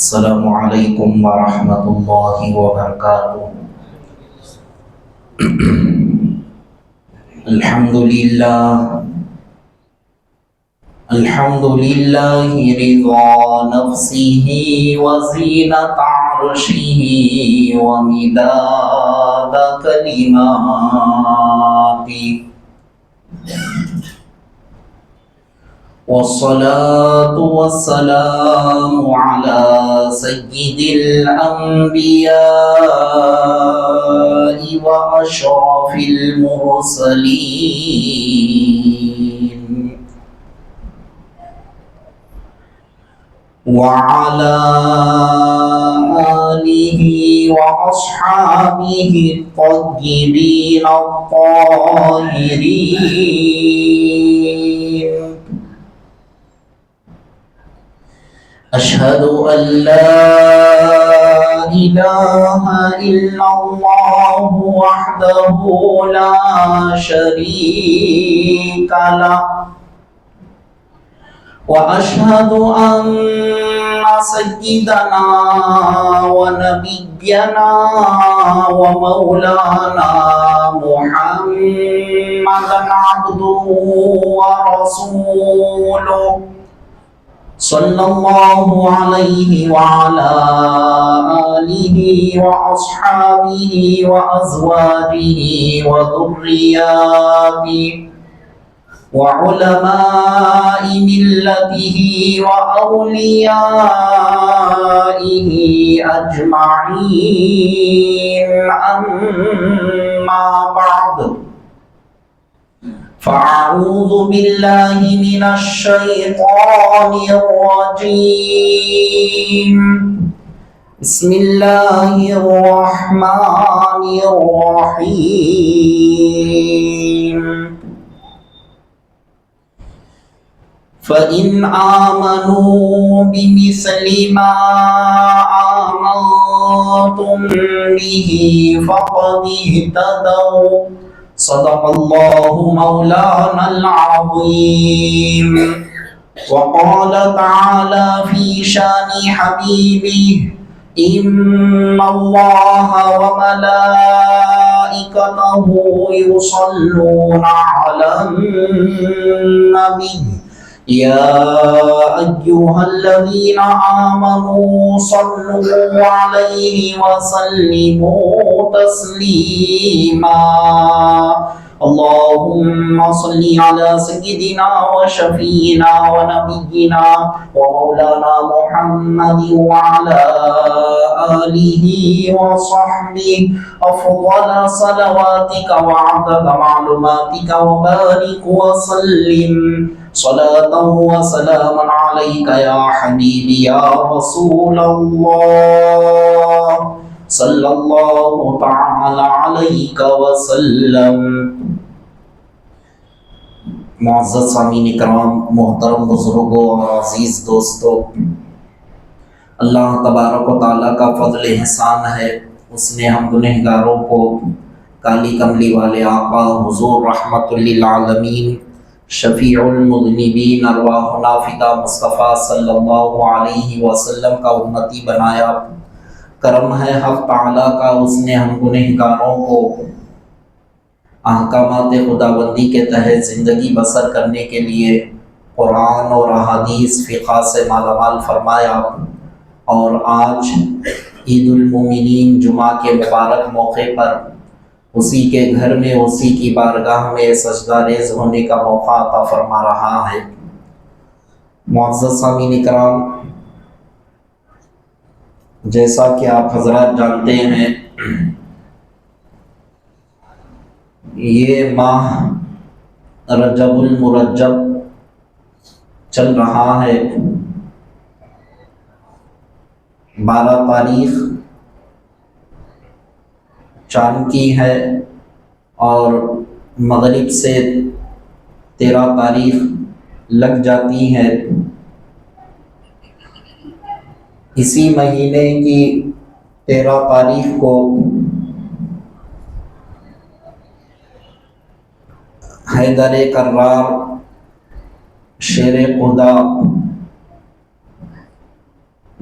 السلام علیکم ورحمۃ اللہ وبرکاتہ۔ الحمد للہ رضا نفسه وزینت عرشه ومداد کلماته، والصلاة والسلام على سيد الأنبياء وأشرف المرسلين، وعلى آله وأصحابه الطيبين الطاهرين۔ أشهد أن لا إله إلا الله وحده لا شريك له، وأشهد أن سيدنا ونبينا ومولانا محمدا عبده ورسوله، صلى الله عليه وعلى آله وأصحابه وأزواجه وذرياته وعلماء ملته وأوليائه أجمعين، أما بعد، فأعوذ بالله من الشيطان الرجيم، بسم الله الرحمن الرحيم۔ فإن آمنوا بمثل ما آمنتم به فقد اهتدوا، صدق الله مولانا العظيم۔ وقال تعالى في شان حبيبه: إن الله وملائكته يصلون على النبي، يا أيها الذين آمنوا صلوا عليه وسلموا تسليما۔ اللهم صل على سيدنا وشفينا ونبينا ومولانا محمد وعلى آله وصحبه أفضل صلواتك وعدد معلوماتك، وبارك وسلم صلاة وسلاما عليك يا حبيبي يا رسول الله، صلی اللہ تعالی علیہ وسلم۔ معزز سامعین کرام، محترم بزرگوں اور عزیز دوستوں، اللہ تبارک و تعالیٰ کا فضل احسان ہے، اس نے ہم گنہگاروں کو کالی کملی والے آقا حضور رحمت للعالمین شفیع المذنبین ارواحنا فدا مصطفیٰ صلی اللہ علیہ وسلم کا امتی بنایا۔ کرم ہے حق تعالیٰ کا، اس نے ہم گنہگاروں کو احکامات خداوندی کے تحت زندگی بسر کرنے کے لیے قرآن اور احادیث فقہ سے مالا مال فرمایا، اور آج عید المومنین جمعہ کے مبارک موقع پر اسی کے گھر میں، اسی کی بارگاہ میں سجدہ ریز ہونے کا موقع عطا فرما رہا ہے۔ معزز سامعین کرام، جیسا کہ آپ حضرات جانتے ہیں، یہ ماہ رجب المرجب چل رہا ہے۔ 12 تاریخ چاند کی ہے، اور مغرب سے 13 تاریخ لگ جاتی ہے۔ اسی مہینے کی 13 تاریخ کو حیدر کرار شیر خدا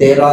13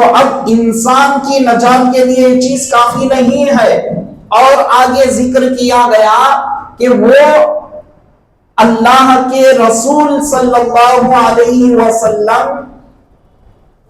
تو اب انسان کی نجات کے لیے یہ چیز کافی نہیں ہے، اور آگے ذکر کیا گیا کہ وہ اللہ کے رسول صلی اللہ علیہ وسلم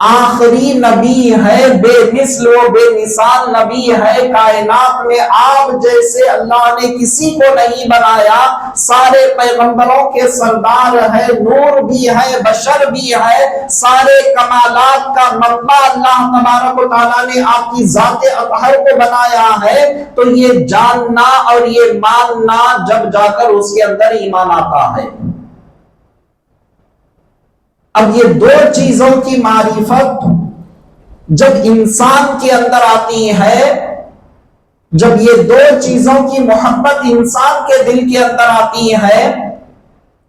آخری نبی ہے، بے مثل و بے مثال نبی ہے، کائنات میں آپ جیسے اللہ نے کسی کو نہیں بنایا، سارے پیغمبروں کے سردار ہے، نور بھی ہے، بشر بھی ہے، سارے کمالات کا منبع اللہ تبارک و تعالیٰ نے آپ کی ذات اطہر کو بنایا ہے، تو یہ جاننا اور یہ ماننا جب جا کر اس کے اندر ایمان آتا ہے۔ اب یہ دو چیزوں کی معرفت جب انسان کے اندر آتی ہے، جب یہ دو چیزوں کی محبت انسان کے دل کے اندر آتی ہے،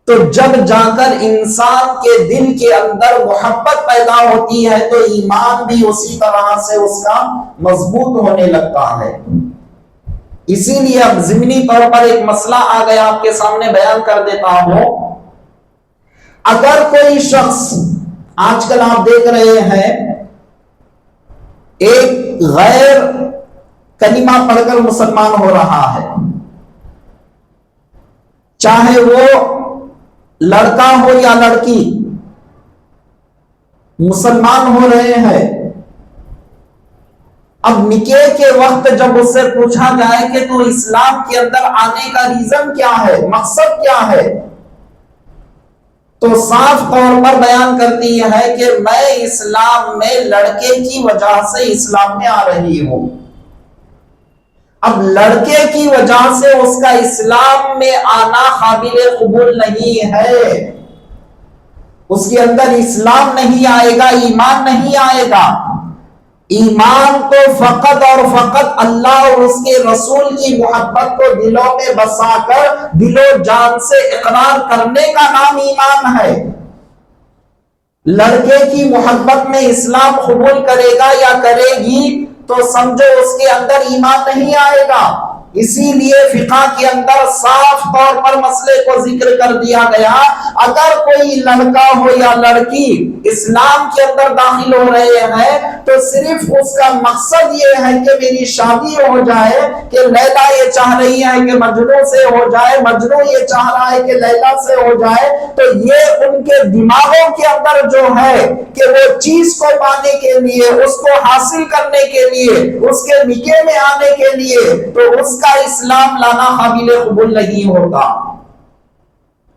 تو جب جا کر انسان کے دل کے اندر محبت پیدا ہوتی ہے تو ایمان بھی اسی طرح سے اس کا مضبوط ہونے لگتا ہے۔ اسی لیے اب ضمنی طور پر ایک مسئلہ آ گیا، آپ کے سامنے بیان کر دیتا ہوں۔ اگر کوئی شخص، آج کل آپ دیکھ رہے ہیں، ایک غیر کلمہ پڑھ کر مسلمان ہو رہا ہے، چاہے وہ لڑکا ہو یا لڑکی، مسلمان ہو رہے ہیں، اب نکاح کے وقت جب اس سے پوچھا جائے کہ تو اسلام کے اندر آنے کا ریزن کیا ہے، مقصد کیا ہے، تو صاف طور پر بیان کرتی ہے کہ میں اسلام میں لڑکے کی وجہ سے اسلام میں آ رہی ہوں۔ اب لڑکے کی وجہ سے اس کا اسلام میں آنا قابل قبول نہیں ہے، اس کے اندر اسلام نہیں آئے گا، ایمان نہیں آئے گا۔ ایمان تو فقط اور فقط اللہ اور اس کے رسول کی محبت کو دلوں میں بسا کر دل و جان سے اقرار کرنے کا نام ایمان ہے۔ لڑکے کی محبت میں اسلام قبول کرے گا یا کرے گی تو سمجھو اس کے اندر ایمان نہیں آئے گا۔ اسی لیے فقہ کے اندر صاف طور پر مسئلے کو ذکر کر دیا گیا، اگر کوئی لڑکا ہو یا لڑکی اسلام کے اندر داخل ہو رہے ہیں تو صرف اس کا مقصد یہ ہے کہ میری شادی ہو جائے، کہ لیلا یہ چاہ رہی ہے کہ مجنوں سے ہو جائے، مجنوں یہ چاہ رہا ہے کہ لیلا سے ہو جائے، تو یہ ان کے دماغوں کے اندر جو ہے کہ وہ چیز کو پانے کے لیے، اس کو حاصل کرنے کے لیے، اس کے نکاح میں آنے کے لیے، تو اس کا اسلام لانا قابل قبول نہیں ہوتا۔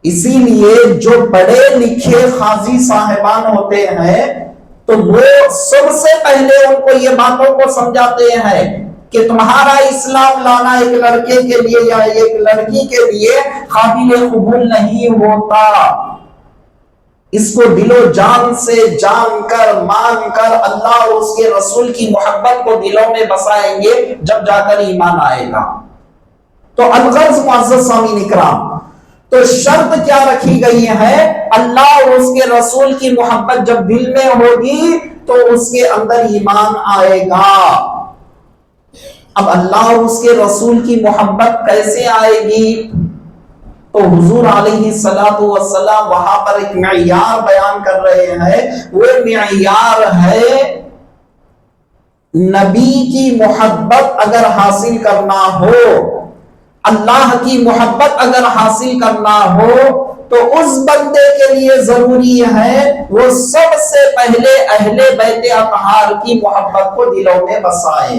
اسی لیے جو پڑھے لکھے قاضی صاحبان ہوتے ہیں تو وہ سب سے پہلے ان کو یہ باتوں کو سمجھاتے ہیں کہ تمہارا اسلام لانا ایک لڑکے کے لیے یا ایک لڑکی کے لیے قابل قبول نہیں ہوتا۔ اس کو دل و جان سے جان کر مان کر اللہ اور اس کے رسول کی محبت کو دلوں میں بسائیں گے، جب جا کر ایمان آئے گا۔ تو الغرض معزز سامعین اکرام، تو شرط کیا رکھی گئی ہے؟ اللہ اور اس کے رسول کی محبت جب دل میں ہوگی تو اس کے اندر ایمان آئے گا۔ اب اللہ اور اس کے رسول کی محبت کیسے آئے گی؟ تو حضور علیہ الصلوۃ والسلام وہاں پر ایک معیار بیان کر رہے ہیں، وہ معیار ہے نبی کی محبت اگر حاصل کرنا ہو، اللہ کی محبت اگر حاصل کرنا ہو تو اس بندے کے لیے ضروری ہے وہ سب سے پہلے اہل بیت اطہار کی محبت کو دلوں میں بسائے۔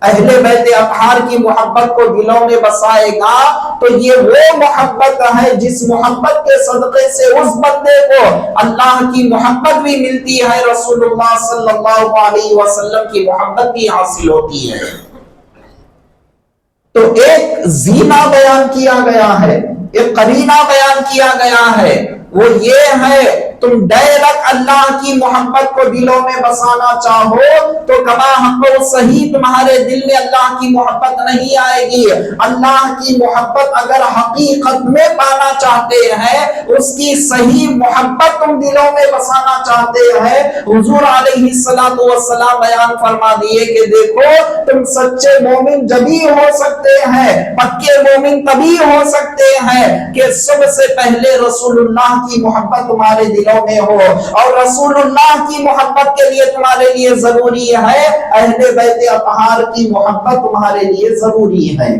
اہل بیت اطہار کی محبت کو دلوں میں بسائے گا تو یہ وہ محبت ہے جس محبت کے صدقے سے اس بندے کو اللہ کی محبت بھی ملتی ہے، رسول اللہ صلی اللہ علیہ وسلم کی محبت بھی حاصل ہوتی ہے۔ تو ایک زینہ بیان کیا گیا ہے، ایک قرینہ بیان کیا گیا ہے، وہ یہ ہے تم ڈائریکٹ اللہ کی محبت کو دلوں میں بسانا چاہو تو کما حق و صحیح تمہارے دل میں اللہ کی محبت نہیں آئے گی۔ اللہ کی محبت اگر حقیقت میں پانا چاہتے ہیں، اس کی صحیح محبت تم دلوں میں بسانا چاہتے ہیں، حضور علیہ الصلوۃ والسلام بیان فرما دیے کہ دیکھو تم سچے مومن جبھی ہو سکتے ہیں، پکے مومن تبھی ہو سکتے ہیں کہ سب سے پہلے رسول اللہ کی محبت تمہارے دلوں دلوں میں ہو، اور رسول اللہ کی محبت کے لیے تمہارے لیے ضروری ہے اہل بیت اطہار کی محبت تمہارے لیے ضروری ہے۔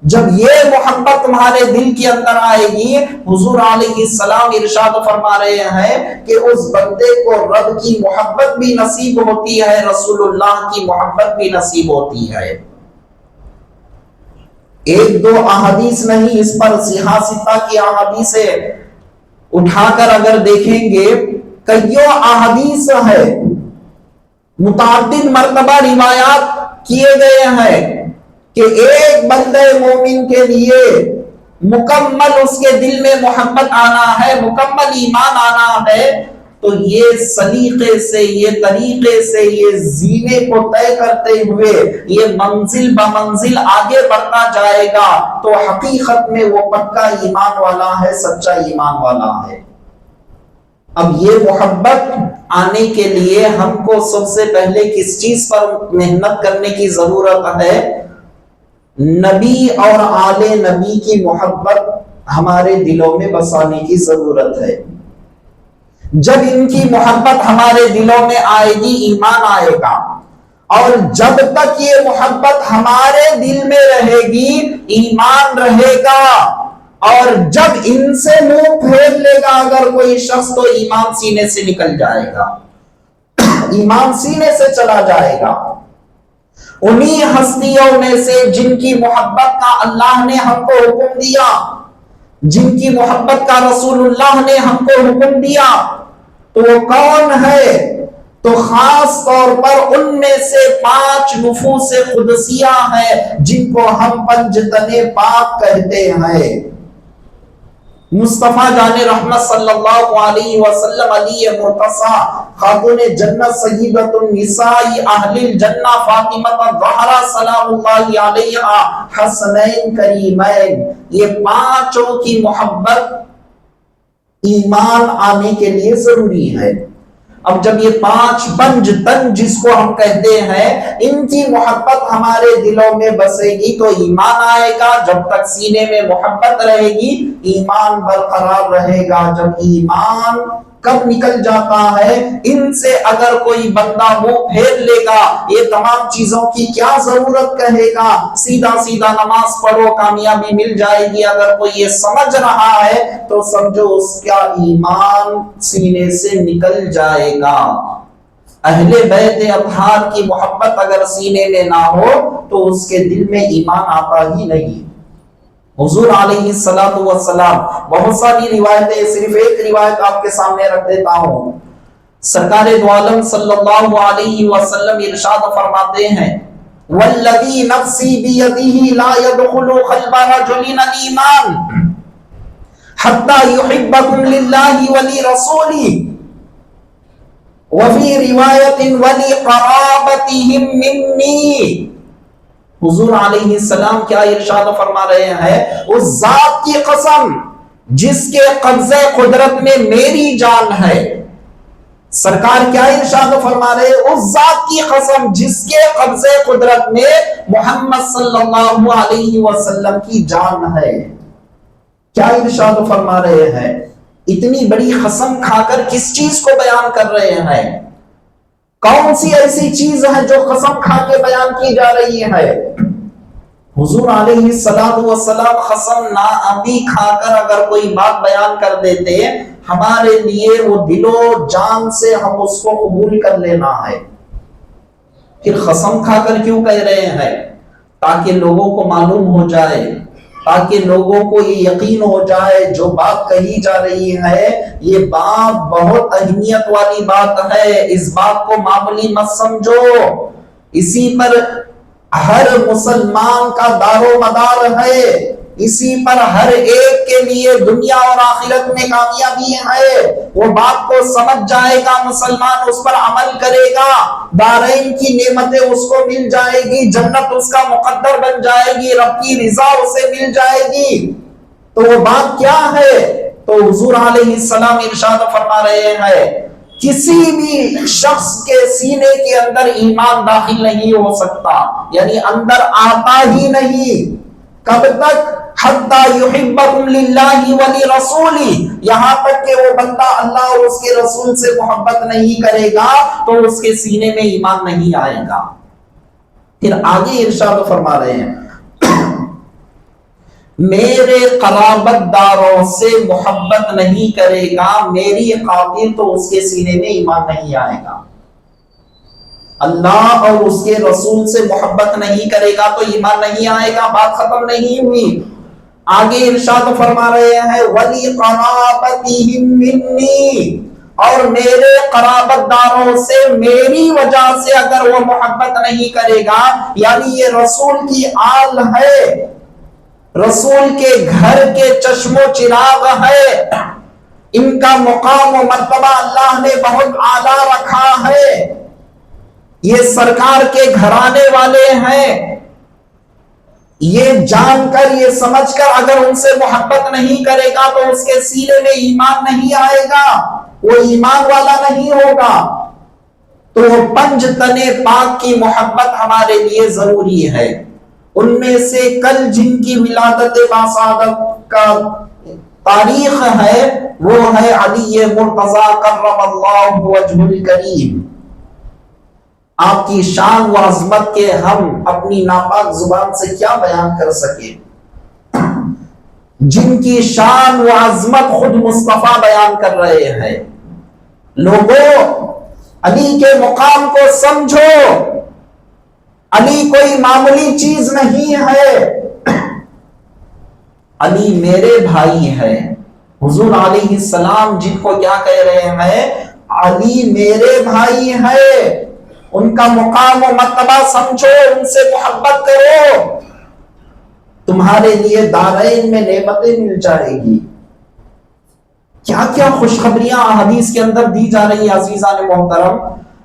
جب یہ محبت تمہارے دل کے اندر آئے گی، حضور علیہ السلام ارشاد فرما رہے ہیں کہ اس بندے کو رب کی محبت بھی نصیب ہوتی ہے، رسول اللہ کی محبت بھی نصیب ہوتی ہے۔ ایک دو احادیث نہیں، اس پر صحیح ستہ کی احادیثیں اٹھا کر اگر دیکھیں گے، کئیوں احادیث ہے، متعدد مرتبہ روایات کیے گئے ہیں کہ ایک بندے مومن کے لیے مکمل اس کے دل میں محبت آنا ہے، مکمل ایمان آنا ہے، تو یہ سلیقے سے، یہ طریقے سے، یہ زینے کو طے کرتے ہوئے یہ منزل بمنزل آگے بڑھتا جائے گا، تو حقیقت میں وہ پکا ایمان والا ہے، سچا ایمان والا ہے۔ اب یہ محبت آنے کے لیے ہم کو سب سے پہلے کس چیز پر محنت کرنے کی ضرورت ہے؟ نبی اور آل نبی کی محبت ہمارے دلوں میں بسانے کی ضرورت ہے۔ جب ان کی محبت ہمارے دلوں میں آئے گی، ایمان آئے گا، اور جب تک یہ محبت ہمارے دل میں رہے گی، ایمان رہے گا، اور جب ان سے منہ پھیر لے گا اگر کوئی شخص، تو ایمان سینے سے نکل جائے گا، ایمان سینے سے چلا جائے گا۔ انہی ہستیوں میں سے جن کی محبت کا اللہ نے ہم کو حکم دیا، جن کی محبت کا رسول اللہ نے ہم کو حکم دیا، تو وہ کون ہے؟ تو خاص طور پر ان میں سے 5 نفوس قدسیہ ہیں جن کو ہم پنجتن پاک کہتے ہیں۔ مصطفیٰ جان رحمت صلی اللہ علیہ وسلم، علی مرتضیٰ، خاتون جنت سیدۃ النساء اہل الجنہ فاطمہ الزہرا سلام اللہ علیہا، حسنین کریمین، یہ 5 کی محبت ایمان آنے کے لیے ضروری ہے۔ اب جب یہ 5 پنجتن جس کو ہم کہتے ہیں، ان کی محبت ہمارے دلوں میں بسے گی تو ایمان آئے گا۔ جب تک سینے میں محبت رہے گی، ایمان برقرار رہے گا۔ جب ایمان کب نکل جاتا ہے؟ ان سے اگر کوئی بندہ منہ پھیر لے گا، یہ تمام چیزوں کی کیا ضرورت کہے گا، سیدھا سیدھا نماز پڑھو کامیابی مل جائے گی، اگر کوئی یہ سمجھ رہا ہے تو سمجھو اس کا ایمان سینے سے نکل جائے گا۔ اہل بیت اطہار کی محبت اگر سینے میں نہ ہو تو اس کے دل میں ایمان آتا ہی نہیں۔ حضور علیہ السلام، بہت ساری روایتیں، صرف ایک روایت آپ کے سامنے رکھ دیتا ہوں۔ سرکار دو عالم صلی اللہ علیہ وسلم ارشاد فرماتے ہیں، والذی نفسی بیدہ لا يدخل قلب رجل الایمان حتی یحبکم للہ ولرسولہ وفی روایت ولقرابتہم منی۔ حضور علیہ السلام کیا ارشاد فرما رہے ہیں؟ اس ذات کی قسم جس کے قبضہ قدرت میں میری جان ہے۔ سرکار کیا ارشاد فرما رہے ہیں؟ اس ذات کی قسم جس کے قبضہ قدرت میں محمد صلی اللہ علیہ وسلم کی جان ہے۔ کیا ارشاد فرما رہے ہیں؟ اتنی بڑی قسم کھا کر کس چیز کو بیان کر رہے ہیں؟ کون سی ایسی چیز ہے جو قسم کھا کے بیان کی جا رہی ہے؟ حضور علیہ السلام قسم ناابی کھا کر اگر کوئی بات بیان کر دیتے، ہمارے لیے وہ دل و جان سے ہم اس کو قبول کر لینا ہے۔ پھر قسم کھا کر کیوں کہہ رہے ہیں؟ تاکہ لوگوں کو معلوم ہو جائے، تاکہ لوگوں کو یہ یقین ہو جائے جو بات کہی جا رہی ہے یہ بات بہت اہمیت والی بات ہے، اس بات کو معمولی مت سمجھو، اسی پر ہر مسلمان کا دار و مدار ہے، اسی پر ہر ایک کے لیے دنیا اور آخرت میں کامیابی ہے۔ وہ بات کو سمجھ جائے گا مسلمان، اس پر عمل کرے گا، دارین کی نعمتیں اس کو مل جائے گی، جنت اس کا مقدر بن جائے گی، رب کی رضا اسے مل جائے گی۔ تو وہ بات کیا ہے؟ تو حضور علیہ السلام ارشاد فرما رہے ہیں، کسی بھی شخص کے سینے کے اندر ایمان داخل نہیں ہو سکتا، یعنی اندر آتا ہی نہیں، کب تک؟ حتی یحبکم للہ ولرسولہ، یہاں تک کہ وہ بندہ اللہ اور اس کے رسول سے محبت نہیں کرے گا تو اس کے سینے میں ایمان نہیں آئے گا۔ پھر آگے ارشاد فرما رہے ہیں میرے قرابت داروں سے محبت نہیں کرے گا میری خاطر تو اس کے سینے میں ایمان نہیں آئے گا۔ اللہ اور اس کے رسول سے محبت نہیں کرے گا تو ایمان نہیں آئے گا، بات ختم نہیں ہوئی۔ آگے ارشاد فرما رہے ہیں وَلِقَرَابَتِهِم مِّنِّي، اور میرے قرابت داروں سے میری وجہ سے اگر وہ محبت نہیں کرے گا، یعنی یہ رسول کی آل ہے، رسول کے گھر کے چشم و چراغ ہے، ان کا مقام و مرتبہ اللہ نے بہت اعلیٰ رکھا ہے، یہ سرکار کے گھرانے والے ہیں، یہ جان کر یہ سمجھ کر اگر ان سے محبت نہیں کرے گا تو اس کے سینے میں ایمان نہیں آئے گا، وہ ایمان والا نہیں ہوگا۔ تو وہ پنج تنے پاک کی محبت ہمارے لیے ضروری ہے۔ ان میں سے کل جن کی ولادت باسعادت کا تاریخ ہے وہ ہے علی مرتضیٰ کرم اللہ وجہ الکریم۔ آپ کی شان و عظمت کے ہم اپنی ناپاک زبان سے کیا بیان کر سکے، جن کی شان و عظمت خود مصطفیٰ بیان کر رہے ہیں۔ لوگوں علی کے مقام کو سمجھو، علی کوئی معمولی چیز نہیں ہے، علی میرے بھائی ہے۔ حضور علیہ السلام جن کو کیا کہہ رہے ہیں، علی میرے بھائی ہے، ان کا مقام و مرتبہ سمجھو، ان سے محبت کرو، تمہارے لیے دارین میں نعمتیں مل جائے گی۔ کیا کیا خوشخبریاں احادیث کے اندر دی جا رہی ہیں عزیزان محترم۔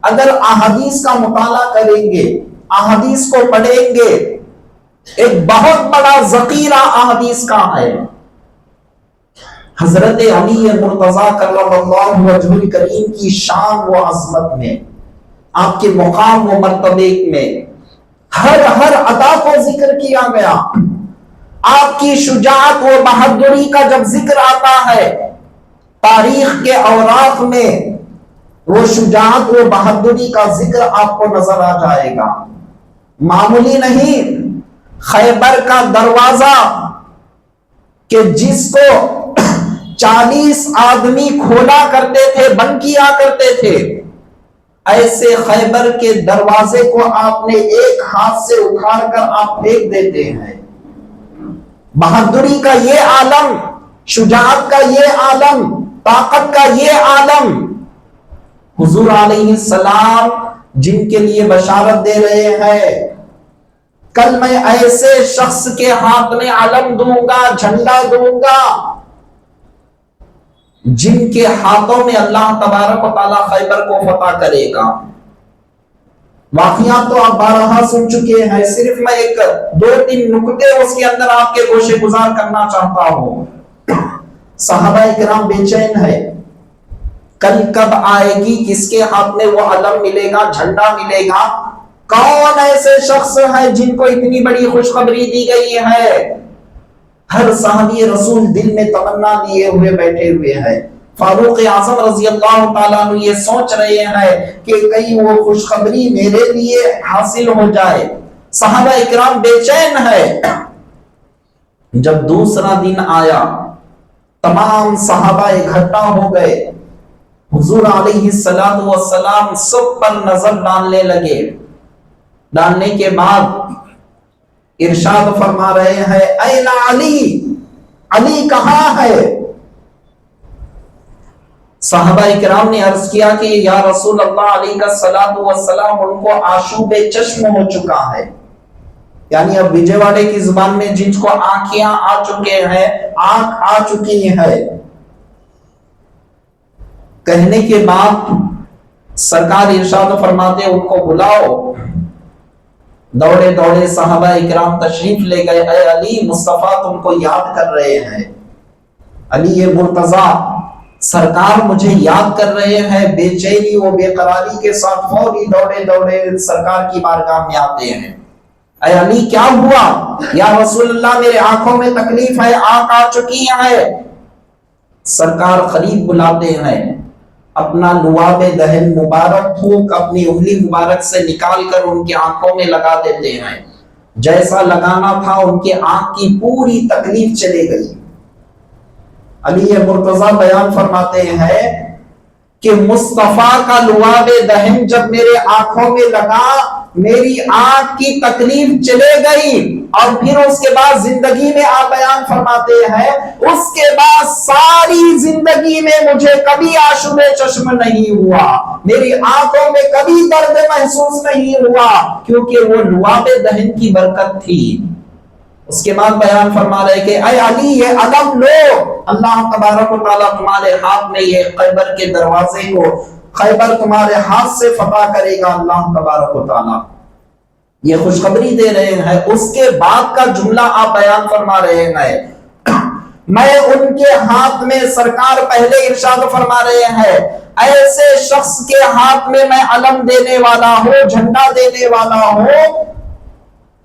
اگر احادیث کا مطالعہ کریں گے، احادیث کو پڑھیں گے، ایک بہت بڑا ذخیرہ احادیث کا ہے۔ حضرت علی مرتضیٰ کرم اللہ وجہ الکریم کی شان و عظمت میں، آپ کے مقام و مرتبے میں ہر ادا کو ذکر کیا گیا۔ آپ کی شجاعت و بہادری کا جب ذکر آتا ہے تاریخ کے اوراق میں، وہ شجاعت و بہادری کا ذکر آپ کو نظر آ جائے گا۔ معمولی نہیں، خیبر کا دروازہ کہ جس کو 40 آدمی کھولا کرتے تھے، بند کیا کرتے تھے، ایسے خیبر کے دروازے کو آپ نے ایک ہاتھ سے اٹھا کر آپ پھینک دیتے ہیں۔ بہادری کا یہ عالم، شجاعت کا یہ عالم، طاقت کا یہ عالم، حضور علیہ السلام جن کے لیے بشارت دے رہے ہیں کل میں ایسے شخص کے ہاتھ میں علم دوں گا، جھنڈا دوں گا، جن کے ہاتھوں میں اللہ تبارک و تعالیٰ خیبر کو فتح کرے گا۔ واقعات تو آپ بارہا سن چکے ہیں، صرف میں ایک 2-3 نکتے اس کے اندر آپ کے گوشے گزار کرنا چاہتا ہوں۔ صحابہ اکرام بے چین ہے، کل کب آئے گی، کس کے ہاتھ میں وہ علم ملے گا، جھنڈا ملے گا، کون ایسے شخص ہیں جن کو اتنی بڑی خوشخبری دی گئی ہے۔ ہر صحابی رسول دل میں تمنا لیے ہوئے بیٹھے ہوئے ہیں۔ فاروق اعظم رضی اللہ تعالیٰ عنہ یہ سوچ رہے ہیں کہ کہیں وہ خوشخبری میرے لیے حاصل ہو جائے۔ صحابہ اکرام بے چین ہے۔ جب دوسرا دن آیا، تمام صحابہ اکٹھا ہو گئے، حضور علیہ السلام سب پر نظر ڈالنے لگے۔ ڈالنے کے بعد ارشاد فرما رہے ہیں این علی، علی کہاں ہے؟ صحابہ اکرام نے عرض کیا کہ یا رسول اللہ علیہ السلام ان کو آشوب چشم ہو چکا ہے، یعنی اب وجے واڑے کی زبان میں جن کو آنکھیاں آ چکے ہیں، آنکھ آ چکی ہے۔ کہنے کے بعد سرکار ارشاد فرماتے ان کو بلاؤ۔ دوڑے دوڑے صحابہ اکرام تشریف لے گئے۔ اے علی، مصطفیٰ تم کو یاد کر رہے ہیں۔ علی مرتضیٰ سرکار مجھے یاد کر رہے ہیں۔ بے چینی و بے قراری کے ساتھ فوری دوڑے دوڑے سرکار کی بارگاہ میں آتے ہیں۔ اے علی کیا ہوا؟ یا رسول اللہ میرے آنکھوں میں تکلیف ہے، آنکھ آ چکی ہے۔ سرکار قریب بلاتے ہیں، اپنا لعاب دہن مبارک تھوک اپنی انگلی مبارک سے نکال کر ان کی آنکھوں میں لگا دیتے ہیں۔ جیسا لگانا تھا ان کے آنکھ کی پوری تکلیف چلے گئی۔ علی مرتضی بیان فرماتے ہیں کہ مصطفیٰ کا لعاب دہن جب میرے آنکھوں میں لگا، میری آنکھ کی تکلیف چلے گئی، اور پھر اس کے بعد زندگی میں آپ بیان فرماتے ہیں اس کے بعد ساری زندگی میں مجھے کبھی آشوب چشم نہیں ہوا، میری آنکھوں میں کبھی درد محسوس نہیں ہوا، کیونکہ وہ لعاب دہن کی برکت تھی۔ اس کے بعد بیان فرما رہے کہ اے علی یہ علم لو، اللہ تبارک و تعالیٰ تمہارے ہاتھ میں یہ خیبر کے دروازے کو، خیبر تمہارے ہاتھ سے فتح کرے گا اللہ تبارک و تعالیٰ، یہ خوشخبری دے رہے ہیں۔ اس کے بعد کا جملہ آپ بیان فرما رہے ہیں، میں ان کے ہاتھ میں، سرکار پہلے ارشاد فرما رہے ہیں ایسے شخص کے ہاتھ میں میں علم دینے والا ہوں، جھنڈا دینے والا ہوں،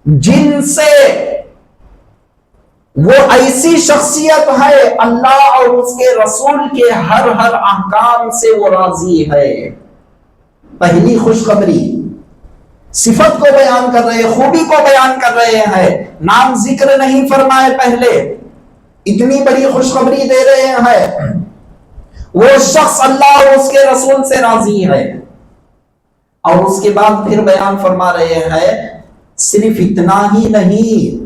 جن سے وہ ایسی شخصیت ہے اللہ اور اس کے رسول کے ہر احکام سے وہ راضی ہے۔ پہلی خوشخبری صفت کو بیان کر رہے، خوبی کو بیان کر رہے ہیں، نام ذکر نہیں فرمائے پہلے، اتنی بڑی خوشخبری دے رہے ہیں، وہ شخص اللہ اور اس کے رسول سے راضی ہے۔ اور اس کے بعد پھر بیان فرما رہے ہیں صرف اتنا ہی نہیں،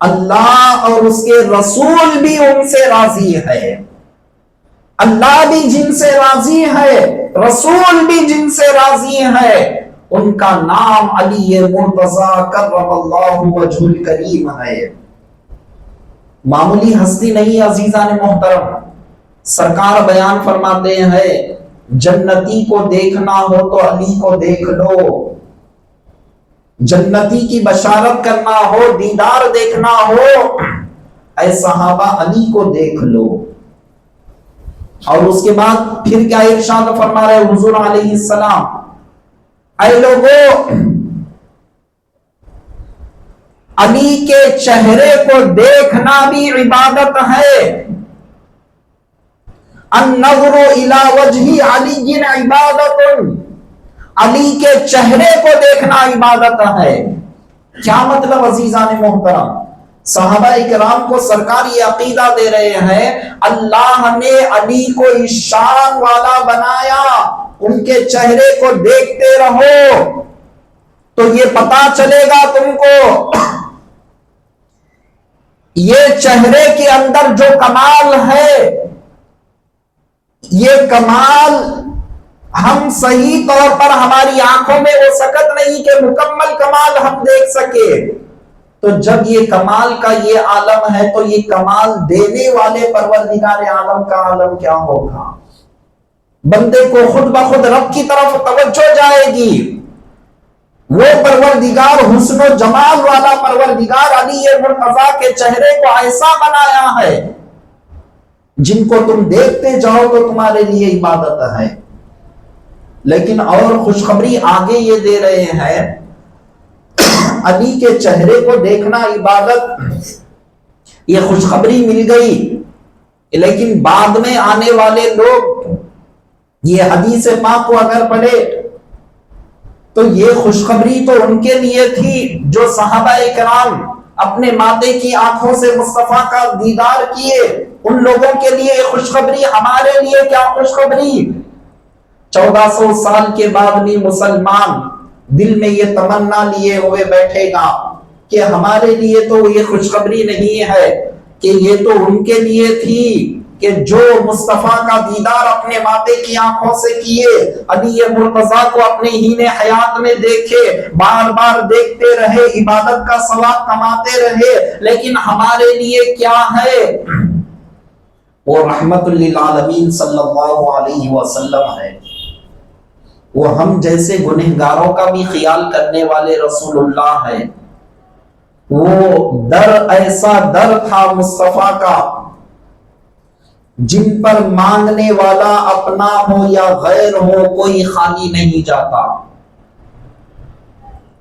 اللہ اور اس کے رسول بھی ان سے راضی ہے، اللہ بھی جن سے راضی ہے، رسول بھی جن سے راضی ہے، ان کا نام علی مرتضی کرم اللہ وجہ الکریم ہے۔ معمولی ہستی نہیں عزیزان محترم، سرکار بیان فرماتے ہیں جنتی کو دیکھنا ہو تو علی کو دیکھ لو، جنتی کی بشارت کرنا ہو، دیدار دیکھنا ہو، اے صحابہ علی کو دیکھ لو۔ اور اس کے بعد پھر کیا ارشاد فرما رہے حضور علیہ السلام، اے لوگو علی کے چہرے کو دیکھنا بھی عبادت ہے، النظر الی وجہ علی عبادت، علی کے چہرے کو دیکھنا عبادت ہے۔ کیا مطلب عزیزان محترم؟ صحابہ اکرام کو سرکار یہ عقیدہ دے رہے ہیں اللہ نے علی کو اس شان والا بنایا، ان کے چہرے کو دیکھتے رہو تو یہ پتا چلے گا تم کو یہ چہرے کے اندر جو کمال ہے، یہ کمال ہم صحیح طور پر ہماری آنکھوں میں وہ سکت نہیں کہ مکمل کمال ہم دیکھ سکے، تو جب یہ کمال کا یہ عالم ہے تو یہ کمال دینے والے پروردگار عالم کا عالم کیا ہوگا؟ بندے کو خود بخود رب کی طرف توجہ جائے گی، وہ پروردگار حسن و جمال والا پروردگار علی مرتضی کے چہرے کو ایسا بنایا ہے جن کو تم دیکھتے جاؤ تو تمہارے لیے عبادت ہے۔ لیکن اور خوشخبری آگے یہ دے رہے ہیں علی کے چہرے کو دیکھنا عبادت، یہ خوشخبری مل گئی، لیکن بعد میں آنے والے لوگ یہ حدیث پاک کو اگر پڑھے تو یہ خوشخبری تو ان کے لیے تھی جو صحابہ کرام اپنے مادے کی آنکھوں سے مصطفیٰ کا دیدار کیے، ان لوگوں کے لیے یہ خوشخبری، ہمارے لیے کیا خوشخبری؟ 1400 سال کے بعد بھی مسلمان دل میں یہ تمنا لیے ہوئے بیٹھے گا کہ ہمارے لیے تو یہ خوشخبری نہیں ہے، کہ یہ تو ان کے لیے تھی کہ جو مصطفیٰ کا دیدار اپنے مادے کی آنکھوں سے کیے، علی مرتضی کو اپنے ہین حیات میں دیکھے، بار بار دیکھتے رہے، عبادت کا ثواب کماتے رہے، لیکن ہمارے لیے کیا ہے؟ وہ رحمت للعالمین صلی اللہ علیہ وسلم ہے، وہ ہم جیسے گنہگاروں کا بھی خیال کرنے والے رسول اللہ ہے۔ وہ در ایسا در تھا مصطفیٰ کا جن پر مانگنے والا اپنا ہو یا غیر ہو کوئی خالی نہیں جاتا۔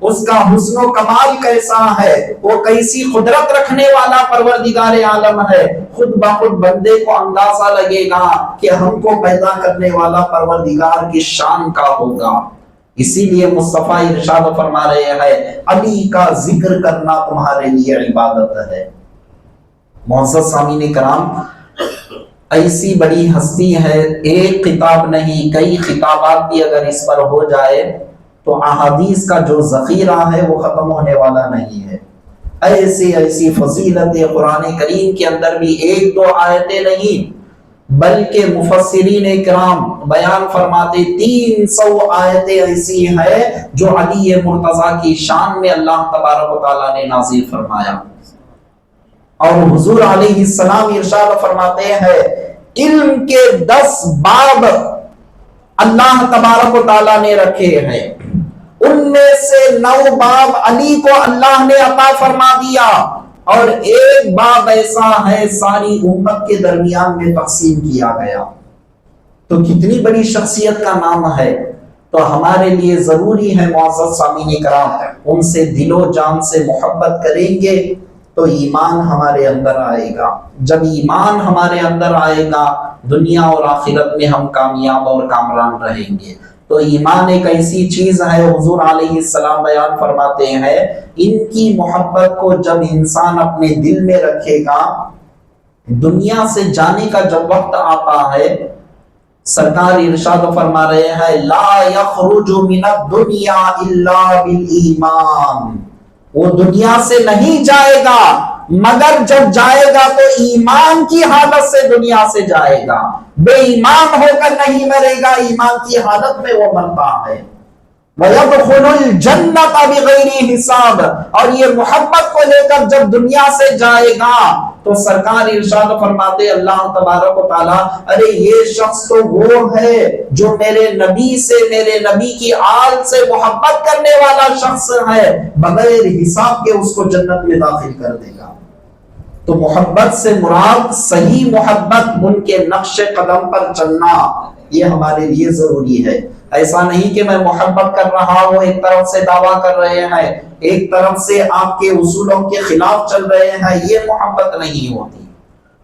اس کا حسن و کمال کیسا ہے، وہ کیسی قدرت رکھنے والا پروردگار عالم ہے، خود بخود بندے کو اندازہ لگے گا کہ ہم کو پیدا کرنے والا پروردگار کی شان کا ہوگا۔ اسی لیے مصطفیٰ ارشاد فرما رہے ہیں علی کا ذکر کرنا تمہارے لیے عبادت ہے۔ معزز سامعین کرام، ایسی بڑی ہستی ہے، ایک کتاب نہیں کئی خطابات بھی اگر اس پر ہو جائے تو احادیث کا جو ذخیرہ ہے وہ ختم ہونے والا نہیں ہے۔ ایسی ایسی فضیلت قرآن کریم کے اندر بھی ایک دو آیتیں نہیں بلکہ مفسرین کرام بیان فرماتے 300 آیتیں ایسی ہیں جو علی مرتضیٰ کی شان میں اللہ تبارک و تعالیٰ نے نازل فرمایا۔ اور حضور علیہ السلام ارشاد فرماتے ہیں علم کے 10 باب اللہ تبارک و تعالیٰ نے رکھے ہیں، ان میں سے 9 باب علی کو اللہ نے عطا فرما دیا، اور ایک باب ایسا ہے ساری امت کے درمیان میں تقسیم کیا گیا۔ تو کتنی بڑی شخصیت کا نام ہے، تو ہمارے لیے ضروری ہے معزز سامعین کرام ان سے دل و جان سے محبت کریں گے تو ایمان ہمارے اندر آئے گا۔ جب ایمان ہمارے اندر آئے گا دنیا اور آخرت میں ہم کامیاب اور کامران رہیں گے۔ تو ایمان ایک ایسی چیز ہے، حضور علیہ السلام بیان فرماتے ہیں ان کی محبت کو جب انسان اپنے دل میں رکھے گا، دنیا سے جانے کا جب وقت آتا ہے، سرکار ارشاد فرما رہے ہیں لا یخرج من الدنیا الا بالایمان، وہ دنیا سے نہیں جائے گا مگر جب جائے گا تو ایمان کی حالت سے دنیا سے جائے گا، بے ایمان ہو کر نہیں مرے گا، ایمان کی حالت میں وہ مرتا ہے۔ وَيَدْخُلُ الْجَنَّةَ بِغَيْرِ حساب، اور یہ محبت کو لے کر جب دنیا سے جائے گا تو سرکار ارشاد فرماتے اللہ تبارک و تعالیٰ ارے یہ شخص تو وہ ہے جو میرے نبی سے، میرے نبی کی آل سے محبت کرنے والا شخص ہے، بغیر حساب کے اس کو جنت میں داخل کر دے گا۔ تو محبت سے مراد صحیح محبت، ان کے نقش قدم پر چلنا، یہ ہمارے لیے ضروری ہے۔ ایسا نہیں کہ میں محبت کر رہا ہوں، ایک طرف سے دعویٰ کر رہے ہیں، ایک طرف سے آپ کے اصولوں کے خلاف چل رہے ہیں، یہ محبت نہیں ہوتی۔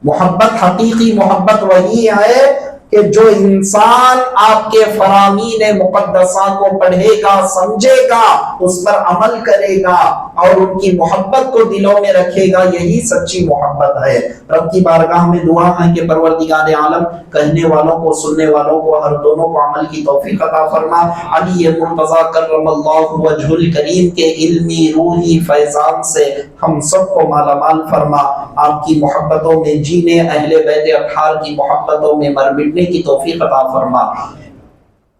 محبت، حقیقی محبت وہی ہے کہ جو انسان آپ کے فرامین مقدسہ کو پڑھے گا، سمجھے گا، اس پر عمل کرے گا اور ان کی محبت کو دلوں میں رکھے گا، یہی سچی محبت ہے۔ رب کی بارگاہ میں دعا ہے کہ پروردگار عالم کہنے والوں کو، سننے والوں کو، ہر دونوں کو عمل کی توفیق عطا فرما۔ علی مرتضیٰ کرم اللہ وجہ الکریم کے علمی روحی فیضان سے ہم سب کو مالا مال فرما، آپ کی محبتوں میں جینے، اہل بیت اطہار کی محبتوں میں مر مٹنے کی توفیق عطا فرما۔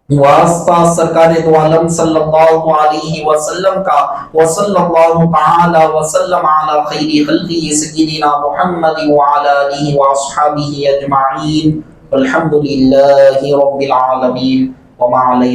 واسطہ سرکار دو عالم صلی اللہ علیہ وسلم کا، وصلی اللہ تعالی وسلم علی خیر خلقہ سیدنا محمد وعلی آلہ واصحابہ اجمعین، والحمد للہ رب العالمین، وما علینا